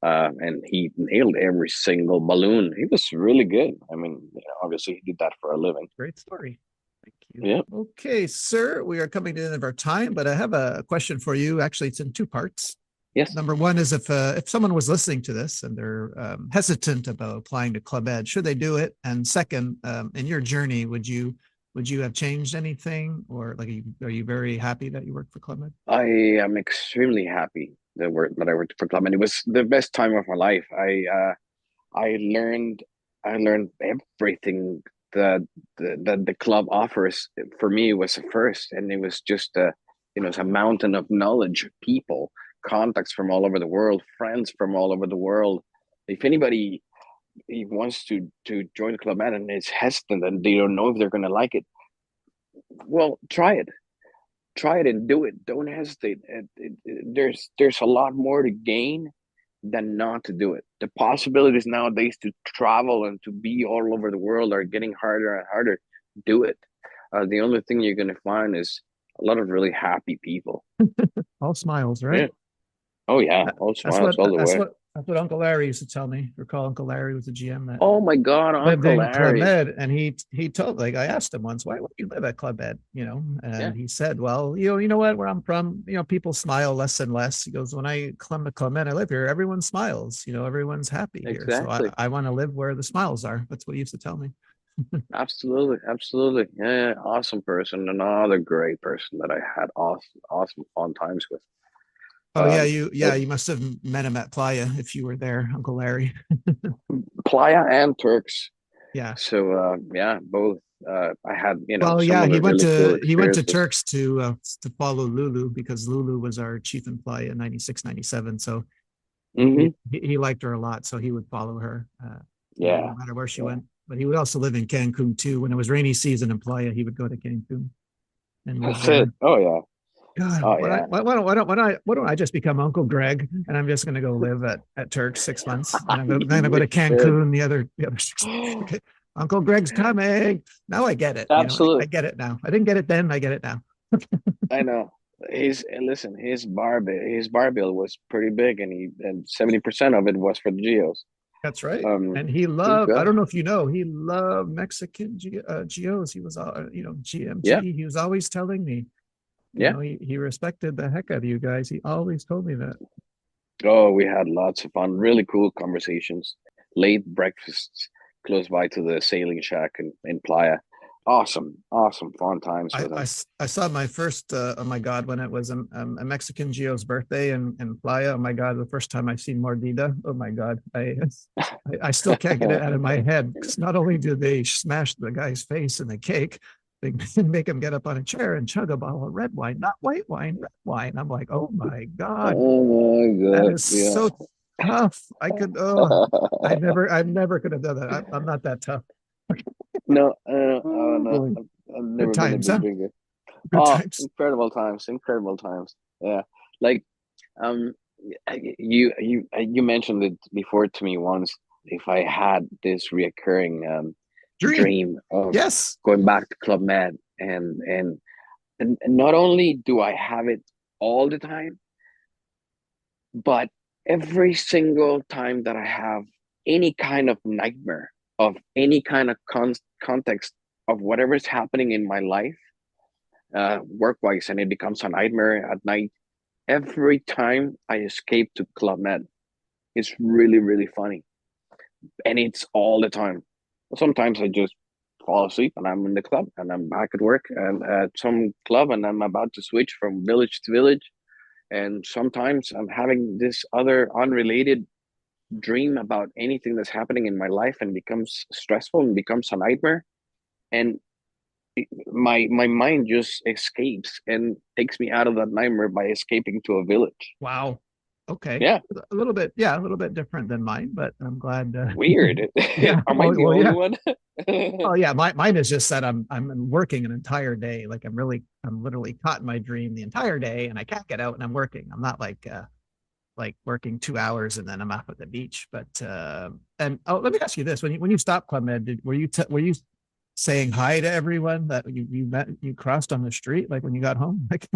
Speaker 2: And he nailed every single balloon. He was really good. I mean, obviously, he did that for a living.
Speaker 1: great story. Thank you.
Speaker 2: Yeah.
Speaker 1: Okay, sir, we are coming to the end of our time, but I have a question for you. Actually, it's in two parts.
Speaker 2: Yes.
Speaker 1: Number one is if someone was listening to this and they're hesitant about applying to Club Ed, should they do it? And second, in your journey, would you have changed anything, or like are you very happy that you work for Club Ed?
Speaker 2: I am extremely happy that I worked for Club, and it was the best time of my life. I learned everything that the club offers. For me, it was a first, and it was just it's a mountain of knowledge, people, contacts from all over the world, friends from all over the world. If anybody he wants to join the Club Med and is hesitant and they don't know if they're gonna like it, well, try it and do it. Don't hesitate. There's a lot more to gain than not to do it. The possibilities nowadays to travel and to be all over the world are getting harder and harder. Do it. The only thing you're going to find is a lot of really happy people.
Speaker 1: All smiles, right?
Speaker 2: Yeah. Oh yeah, all smiles all the way.
Speaker 1: That's what Uncle Larry used to tell me. Recall Uncle Larry was the GM that
Speaker 2: Oh my God,
Speaker 1: lived
Speaker 2: Uncle
Speaker 1: in Club
Speaker 2: Larry.
Speaker 1: Med, and he told, like, I asked him once, why would you live at Club Med? And
Speaker 2: Yeah,
Speaker 1: he said, well, you know what, where I'm from, people smile less and less. He goes, when I come to Club Med, I live here, everyone smiles, everyone's happy here. So
Speaker 2: exactly.
Speaker 1: I want to live where the smiles are. That's what he used to tell me.
Speaker 2: Absolutely, absolutely. Yeah, awesome person. Another great person that I had awesome fun times with.
Speaker 1: Oh yeah,
Speaker 2: But
Speaker 1: you must have met him at Playa if you were there, Uncle Larry.
Speaker 2: Playa and Turks.
Speaker 1: Yeah.
Speaker 2: So yeah, both. I had
Speaker 1: Well,
Speaker 2: some
Speaker 1: yeah,
Speaker 2: of the really cool
Speaker 1: he went to
Speaker 2: experiences.
Speaker 1: Turks to follow Lulu because Lulu was our chief in Playa in 96, 97. So
Speaker 2: Hmm.
Speaker 1: he liked her a lot, so he would follow her, no
Speaker 2: Yeah,
Speaker 1: matter where she
Speaker 2: yeah.
Speaker 1: went. But he would also live in Cancun too. When it was rainy season in Playa, he would go to Cancun and live
Speaker 2: That's
Speaker 1: there.
Speaker 2: it. Oh yeah.
Speaker 1: God,
Speaker 2: Oh yeah.
Speaker 1: why don't I just become Uncle Greg and I'm just going to go live at Turks 6 months and I'm going to go to
Speaker 2: You
Speaker 1: Cancun the other 6 months.
Speaker 2: should.
Speaker 1: Okay. Uncle Greg's coming. Now I get it. I
Speaker 2: Absolutely.
Speaker 1: get it now. I didn't get it then. I get it now.
Speaker 2: I know. His bar bill was pretty big, and 70% of it was for the geos.
Speaker 1: That's right.
Speaker 2: Um,
Speaker 1: And he
Speaker 2: good
Speaker 1: loved, I
Speaker 2: guy.
Speaker 1: don't know if you know, he loved Mexican GOs. He was,
Speaker 2: Yeah,
Speaker 1: GMG. He was always telling me,
Speaker 2: yeah.
Speaker 1: he respected the heck out of you guys. He always told me that.
Speaker 2: Oh, we had lots of fun, really cool conversations, late breakfasts close by to the sailing shack in Playa. Awesome, awesome, fun times with him.
Speaker 1: I saw my first, oh my God, when it was a Mexican Gio's birthday in Playa. Oh my God, the first time I seen Mordida. Oh my God. I still can't get it out of my head because not only do they smash the guy's face in the cake, they make him get up on a chair and chug a bottle of red wine, not white wine, red wine. I'm like, oh my God,
Speaker 2: Oh my
Speaker 1: that
Speaker 2: God,
Speaker 1: is
Speaker 2: yeah.
Speaker 1: so tough. I never could have done that. I'm not that tough.
Speaker 2: No,
Speaker 1: Oh
Speaker 2: no,
Speaker 1: boy.
Speaker 2: I've
Speaker 1: Good
Speaker 2: never been a
Speaker 1: times,
Speaker 2: big
Speaker 1: huh?
Speaker 2: drinker.
Speaker 1: Good
Speaker 2: Oh,
Speaker 1: times.
Speaker 2: incredible times, incredible times. Yeah, like um, you mentioned it before to me once. If I had this reoccurring
Speaker 1: Dream.
Speaker 2: dream of
Speaker 1: Yes.
Speaker 2: going back to Club Med, and not only do I have it all the time, but every single time that I have any kind of nightmare of any kind of context of whatever's happening in my life, work wise, and it becomes a nightmare at night, every time I escape to Club Med, it's really, really funny. And it's all the time. Sometimes I just fall asleep and I'm in the club and I'm back at work and at some club and I'm about to switch from village to village. And sometimes I'm having this other unrelated dream about anything that's happening in my life and becomes stressful and becomes a nightmare. And my mind just escapes and takes me out of that nightmare by escaping to a village.
Speaker 1: Wow. Okay.
Speaker 2: Yeah,
Speaker 1: A little bit, yeah, a little bit different than mine, but I'm glad.
Speaker 2: weird.
Speaker 1: Yeah.
Speaker 2: Am I
Speaker 1: Oh,
Speaker 2: the
Speaker 1: well,
Speaker 2: only
Speaker 1: yeah.
Speaker 2: one?
Speaker 1: Oh, yeah. Mine is just that I'm working an entire day. Like I'm literally caught in my dream the entire day, and I can't get out, and I'm working. I'm not like working 2 hours and then I'm off at the beach. But and oh, let me ask you this: when you stopped Club Med, were you saying hi to everyone that you crossed on the street, like when you got home? Like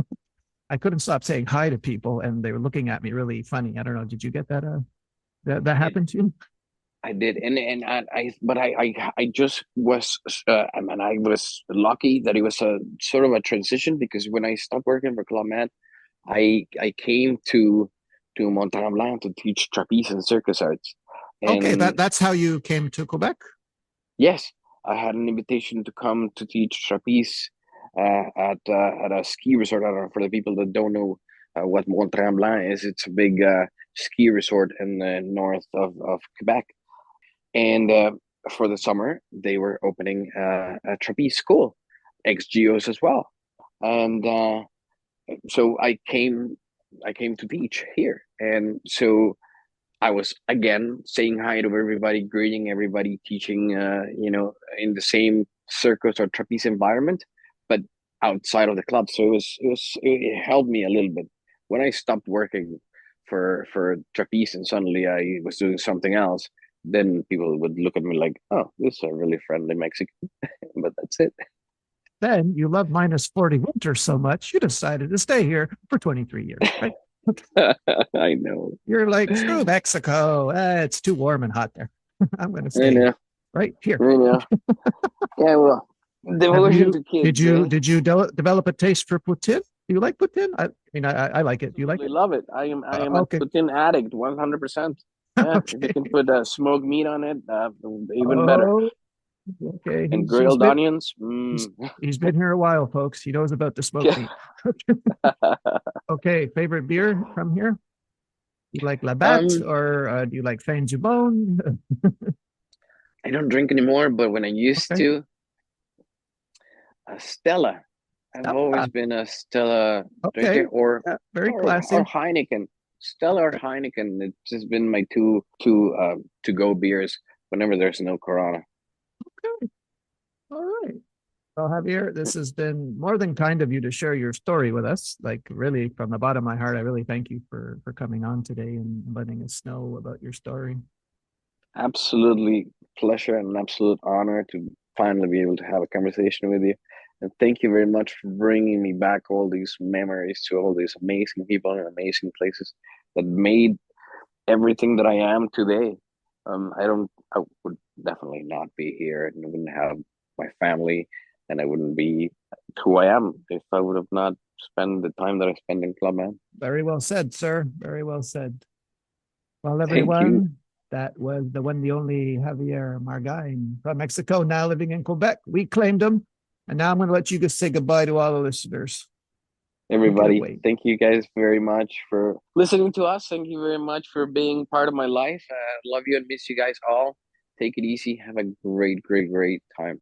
Speaker 1: I couldn't stop saying hi to people, and they were looking at me really funny. I don't know. Did you get that? That
Speaker 2: I did.
Speaker 1: happened to you?
Speaker 2: I did, and but I just was, I mean, I was lucky that it was a sort of a transition because when I stopped working for Club Med, I came to Mont Tremblant to teach trapeze and circus arts,
Speaker 1: Okay,
Speaker 2: and
Speaker 1: that's how you came to Quebec.
Speaker 2: yes, I had an invitation to come to teach trapeze at a ski resort. I don't know, for the people that don't know what Mont Tremblant is. It's a big ski resort in the north of Quebec. And for the summer, they were opening a trapeze school, XGOs as well. And so I came to teach here, and so I was again saying hi to everybody, greeting everybody, teaching, in the same circus or trapeze environment, but outside of the club. So it helped me a little bit. When I stopped working for trapeze and suddenly I was doing something else, then people would look at me like, "Oh, this is a really friendly Mexican," but that's it.
Speaker 1: Then you love -40 winter so much, you decided to stay here for 23 years, right?
Speaker 2: I know,
Speaker 1: You're like, screw
Speaker 2: I
Speaker 1: Mexico. It's too warm and hot there. I'm going to stay
Speaker 2: know,
Speaker 1: right here.
Speaker 2: I know. Yeah, well,
Speaker 1: Have
Speaker 2: devotion
Speaker 1: you
Speaker 2: to kids, eh?
Speaker 1: did you develop a taste for poutine? Do you like poutine? I mean, I like it. Do you like
Speaker 2: Absolutely
Speaker 1: it?
Speaker 2: love it. I am a
Speaker 1: Okay.
Speaker 2: poutine addict, 100%. Yeah, if you
Speaker 1: Okay.
Speaker 2: can put smoked meat on it, even better.
Speaker 1: Oh, okay.
Speaker 2: And
Speaker 1: He's
Speaker 2: grilled
Speaker 1: been
Speaker 2: onions.
Speaker 1: he's he's been here a while, folks. He knows about the smoked
Speaker 2: Yeah.
Speaker 1: meat. Okay. Favorite beer from here? You like Labatt
Speaker 2: um,
Speaker 1: or do you like Fin du Bon?
Speaker 2: I don't drink anymore, but when I used
Speaker 1: Okay.
Speaker 2: to, Stella. I've always
Speaker 1: Stella.
Speaker 2: been a Stella drinker,
Speaker 1: Okay. Yeah, very
Speaker 2: or
Speaker 1: classy.
Speaker 2: Heineken. Stella or Heineken. It's just been my two to go beers whenever there's no Corona.
Speaker 1: Okay. All right. Well, Javier, this has been more than kind of you to share your story with us. Like, really, from the bottom of my heart, I really thank you for coming on today and letting us know about your story.
Speaker 2: Absolutely pleasure and an absolute honor to finally be able to have a conversation with you. And thank you very much for bringing me back all these memories to all these amazing people and amazing places that made everything that I am today. I would definitely not be here and I wouldn't have my family and I wouldn't be who I am if I would have not spent the time that I spent in Club Man.
Speaker 1: Very well said, sir. Very well said. Well,
Speaker 2: Thank you.
Speaker 1: everyone, that was the one, the only Javier Margain from Mexico, now living in Quebec. We claimed him. And now I'm going to let you just say goodbye to all the listeners. Take it
Speaker 2: Everybody,
Speaker 1: away.
Speaker 2: thank you guys very much for listening to us. Thank you very much for being part of my life. Love you and miss you guys all. Take it easy. Have a great, great, great time.